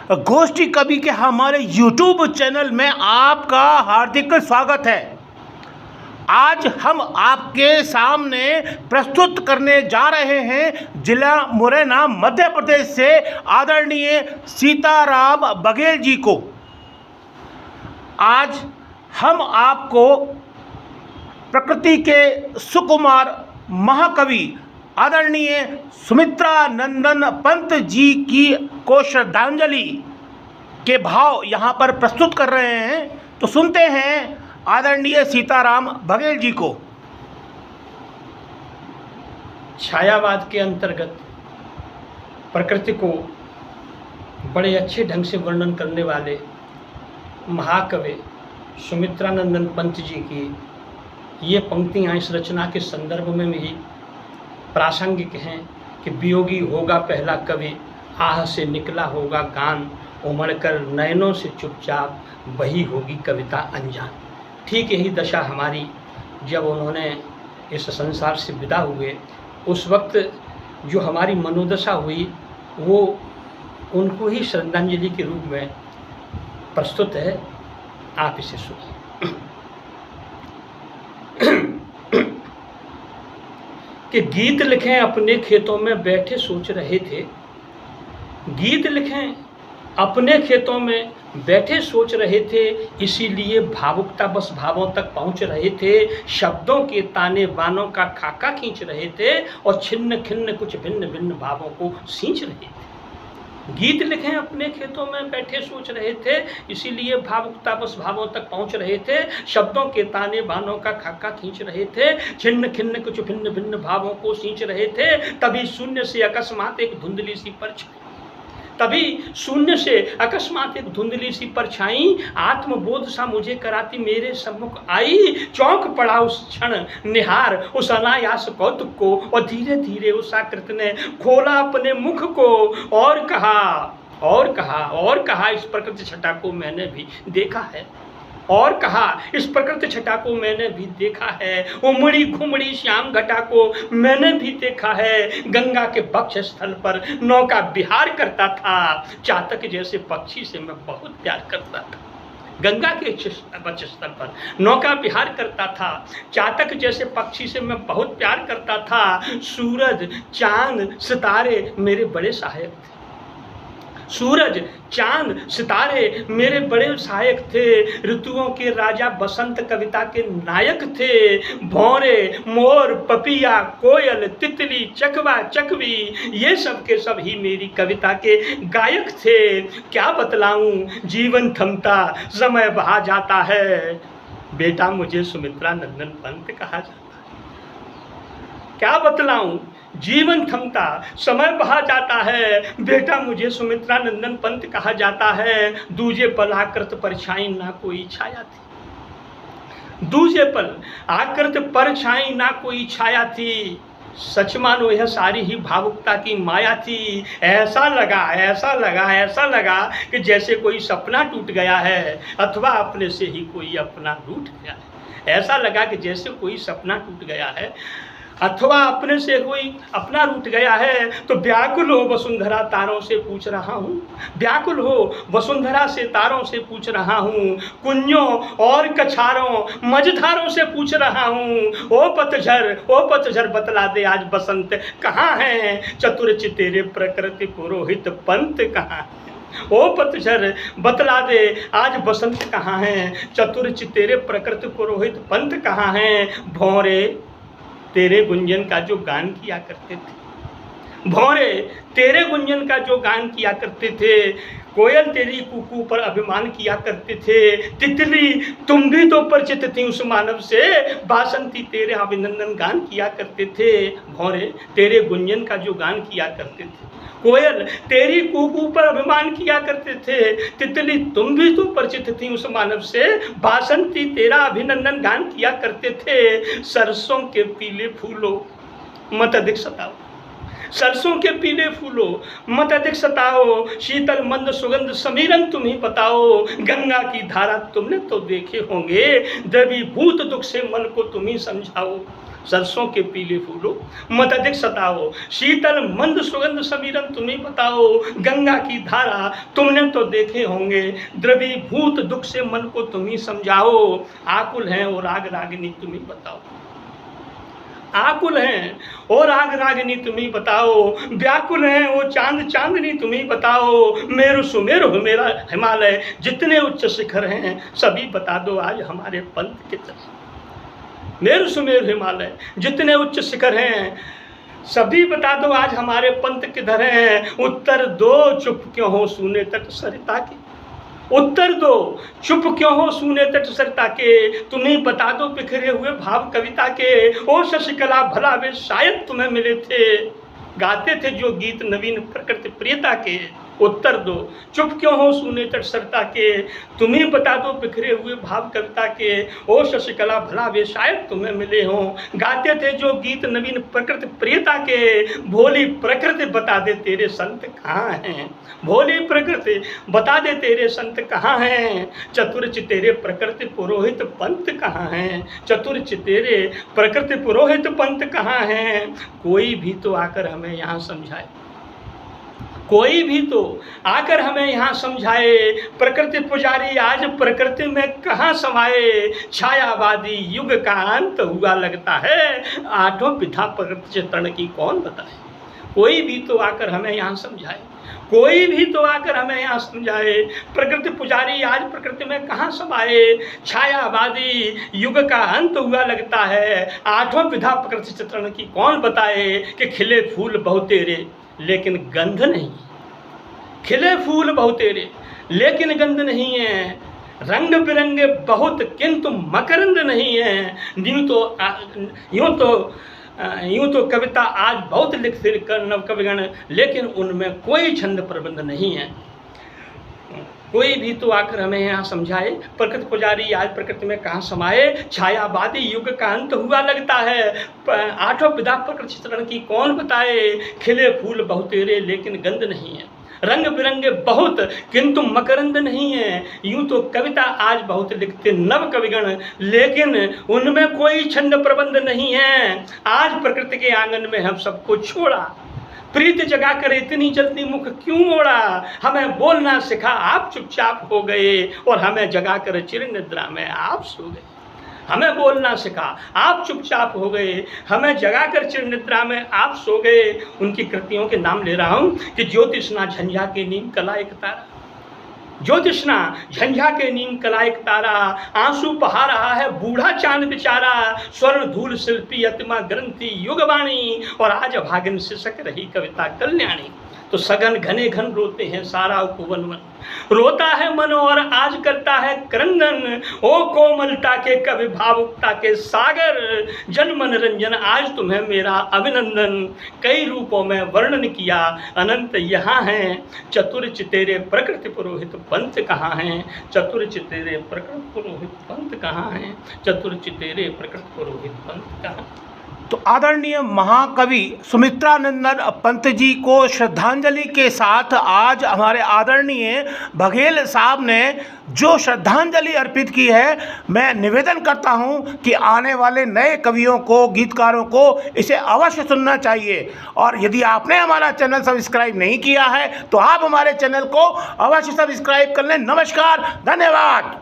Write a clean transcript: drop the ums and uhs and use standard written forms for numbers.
गोष्ठी कवि के हमारे YouTube चैनल में आपका हार्दिक स्वागत है। आज हम आपके सामने प्रस्तुत करने जा रहे हैं जिला मुरैना मध्य प्रदेश से आदरणीय सीताराम बघेल जी को। आज हम आपको प्रकृति के सुकुमार महाकवि आदरणीय सुमित्रा नंदन पंत जी की को श्रद्धांजलि के भाव यहाँ पर प्रस्तुत कर रहे हैं। तो सुनते हैं आदरणीय सीताराम बघेल जी को। छायावाद के अंतर्गत प्रकृति को बड़े अच्छे ढंग से वर्णन करने वाले महाकवि सुमित्रा नंदन पंत जी की ये पंक्तियाँ इस रचना के संदर्भ में भी प्रासंगिक हैं कि वियोगी होगा पहला कवि, आह से निकला होगा गान, उमड़कर नयनों से चुपचाप वही होगी कविता अनजान। ठीक यही दशा हमारी जब उन्होंने इस संसार से विदा हुए उस वक्त जो हमारी मनोदशा हुई वो उनको ही श्रद्धांजलि के रूप में प्रस्तुत है। आप इसे सुनिए। कि गीत लिखें अपने खेतों में बैठे सोच रहे थे, गीत लिखें अपने खेतों में बैठे सोच रहे थे, इसीलिए भावुकता बस भावों तक पहुंच रहे थे, शब्दों के ताने बानों का खाका खींच रहे थे और छिन्न खिन्न कुछ भिन्न भिन्न भावों को सींच रहे थे। गीत लिखें अपने खेतों में बैठे सोच रहे थे, इसीलिए भावुकता बस भावों तक पहुंच रहे थे, शब्दों के ताने बानों का खाका खींच रहे थे, छिन्न खिन्न कुछ भिन्न भिन्न भावों को सींच रहे थे। तभी शून्य से अकस्मात एक धुंधली सी परछाई, तभी शून्य से अकस्मात एक धुंधली सी परछाई आत्मबोध सा मुझे कराती मेरे सम्मुख आई। चौंक पड़ा उस क्षण निहार उस अनायास कौतुक को और धीरे धीरे उस आकृत ने खोला अपने मुख को और कहा इस प्रकृति छटा को मैंने भी देखा है, और कहा इस प्रकृति छटा को मैंने भी देखा है, उमड़ी घुमड़ी श्याम घटा को मैंने भी देखा है। गंगा के वक्ष स्थल पर नौका विहार करता था, चातक जैसे पक्षी से मैं बहुत प्यार करता था। गंगा के वक्ष स्थल पर नौका विहार करता था, चातक जैसे पक्षी से मैं बहुत प्यार करता था। सूरज चांद सितारे मेरे बड़े सहायक थे, सूरज चांद सितारे मेरे बड़े सहायक थे। ऋतुओं के राजा बसंत कविता के नायक थे। भौरे मोर पपिया कोयल तितली चकवा चकवी ये सब के सब ही मेरी कविता के गायक थे। क्या बतलाऊं जीवन थमता समय बहा जाता है, बेटा मुझे सुमित्रा नंदन पंत कहा जाता है। क्या बतलाऊं जीवन थमता समय बहा जाता है, बेटा मुझे सुमित्रा नंदन पंत कहा जाता है। दूजे पल आकृत परछाई ना कोई छाया थी, दूजे पल आकृत परछाई ना कोई छाया थी। सच मानो यह सारी ही भावुकता की माया थी। ऐसा लगा कि जैसे कोई सपना टूट गया है अथवा अपने से ही कोई अपना रूठ गया है। ऐसा लगा कि जैसे कोई सपना टूट गया है अथवा अपने से कोई अपना रूठ गया है। तो व्याकुल हो वसुंधरा तारों से पूछ रहा हूँ, व्याकुल हो वसुंधरा से तारों से पूछ रहा हूँ, कुंजों और कछारों मझधारों से पूछ रहा हूँ। ओ पतझर बतला दे आज बसंत कहाँ है, चतुर चितेरे प्रकृति पुरोहित पंत कहाँ है। ओ पतझर बतला दे आज बसंत कहाँ है, चतुर चितेरे प्रकृति पुरोहित पंत कहाँ है। भौरे तेरे गुंजन का जो गान किया करते थे, भौरे तेरे गुंजन का जो गान किया करते थे, कोयल तेरी कुकू पर अभिमान किया करते थे। तितली तुम भी तो परिचित थी उस मानव से, बासंती तेरे अभिनंदन गान किया करते थे। भौरे तेरे गुंजन का जो गान किया करते थे, कोयल तेरी कुकू पर अभिमान किया करते थे। तितली तुम भी तो परिचित थी उस मानव से, बासंती तेरा अभिनंदन गान किया करते थे। सरसों के पीले फूलों मत अधिक सताओ, सरसों के पीले फूलों मत अधिक सताओ, शीतल मंद सुगंध समीरन तुम ही बताओ। गंगा की धारा तुमने तो देखे होंगे, द्रवीभूत दुख से मन को तुम ही समझाओ। सरसों के पीले फूलो मत अधिक सताओ, शीतल मंद सुगंध समीरन तुम्हें बताओ, गंगा की धारा तुमने तो देखे होंगे, द्रवीभूत दुख से मन को तुम्ही समझाओ, आकुल हैं और राग रागिनी तुम्हें बताओ, आकुल हैं और राग रागिनी तुम्ही बताओ, व्याकुल हैं वो चांद चांदनी तुम्ही बताओ, मेरु सुमेरु मेरा हिमालय जितने उच्च शिखर हैं सभी बता दो आज हमारे पंथ के तरफ। मेरु सुमेरु हिमालय जितने उच्च शिखर हैं सभी बता दो आज हमारे पंथ किधर हैं, उत्तर दो चुप क्यों हो सूने तट सरिता के, उत्तर दो चुप क्यों हो सूने तट सरिता के, तुम्हें बता दो बिखरे हुए भाव कविता के, ओ शशिकला भला वे शायद तुम्हें मिले थे, गाते थे जो गीत नवीन प्रकृति प्रियता के, उत्तर दो चुप क्यों हो सूने तट सरिता के, तुम्हें बता दो बिखरे हुए भाव कविता के, ओ शशिकला भला वे शायद तुम्हें मिले हों, गाते थे जो गीत नवीन प्रकृति प्रियता के, भोली प्रकृति बता दे तेरे संत कहाँ हैं, भोली प्रकृति बता दे तेरे संत कहाँ हैं, चतुर चितेरे प्रकृति पुरोहित पंथ कहाँ हैं, चतुर चितेरे प्रकृति पुरोहित पंथ कहाँ हैं, कोई भी तो आकर हमें यहाँ समझाए, कोई भी तो आकर हमें यहाँ समझाए, प्रकृति पुजारी आज प्रकृति में कहाँ समाये, छायावादी युग का अंत हुआ लगता है, आठों पिता प्रकृति चित्रण की कौन बताए, कोई भी तो आकर हमें यहाँ समझाए, कोई भी तो आकर हमें यहाँ समझाए, प्रकृति पुजारी आज प्रकृति में कहाँ समाये, छायावादी युग का अंत हुआ लगता है, आठों विधा प्रकृति चित्रण की कौन बताए, कि खिले फूल बहुतेरे लेकिन गंध नहीं, खिले फूल बहुतेरे लेकिन गंध नहीं है, रंग बिरंगे बहुत किंतु मकरंद नहीं है, यूँ तो कविता आज बहुत लिखते नव कविगण लेकिन उनमें कोई छंद प्रबंध नहीं है, कोई भी तो आकर हमें यहाँ समझाए, प्रकृति पुजारी आज प्रकृति में कहाँ समाये, छायावादी युग का अंत हुआ लगता है, आठों विधा प्रकृति चित्रण की कौन बताए, खिले फूल बहुतेरे लेकिन गंध नहीं है, रंग बिरंगे बहुत किंतु मकरंद नहीं है, यूँ तो कविता आज बहुत लिखते नव कविगण लेकिन उनमें कोई छंद प्रबंध नहीं है, आज प्रकृति के आंगन में हम सबको छोड़ा, प्रीत जगा कर इतनी जल्दी मुख क्यों मोड़ा, हमें बोलना सिखा आप चुपचाप हो गए और हमें जगा कर चिर निद्रा में आप सो गए, हमें बोलना सिखा आप चुपचाप हो गए, हमें जगा कर चिर निद्रा में आप सो गए। उनकी कृतियों के नाम ले रहा हूँ कि ज्योतिषना झंझा के नीम कला एक तारा, ज्योतिषना झंझा के नीम कला एक तारा, आंसू बहा रहा है बूढ़ा चांद बेचारा, स्वर्ण धूल शिल्पी अतिमा ग्रंथि युगवाणी, और आज भागिन शिशक रही कविता कल्याणी, तो सघन घने घन रोते हैं सारा उपवन मन, रोता है मन और आज करता है क्रंदन, ओ कोमलता के कवि भावुकता के सागर, जन मनोरंजन आज तुम्हें मेरा अभिनंदन, कई रूपों में वर्णन किया अनंत यहाँ हैं, चतुर चितेरे प्रकृति पुरोहित पंथ कहाँ हैं, चतुर चितेरे प्रकृति पुरोहित पंथ कहाँ हैं, चतुर चितेरे प्रकृति पुरोहित पंथ कहाँ। तो आदरणीय महाकवि सुमित्रानंदन पंत जी को श्रद्धांजलि के साथ आज हमारे आदरणीय बघेल साहब ने जो श्रद्धांजलि अर्पित की है, मैं निवेदन करता हूं कि आने वाले नए कवियों को, गीतकारों को इसे अवश्य सुनना चाहिए। और यदि आपने हमारा चैनल सब्सक्राइब नहीं किया है तो आप हमारे चैनल को अवश्य सब्सक्राइब कर लें। नमस्कार, धन्यवाद।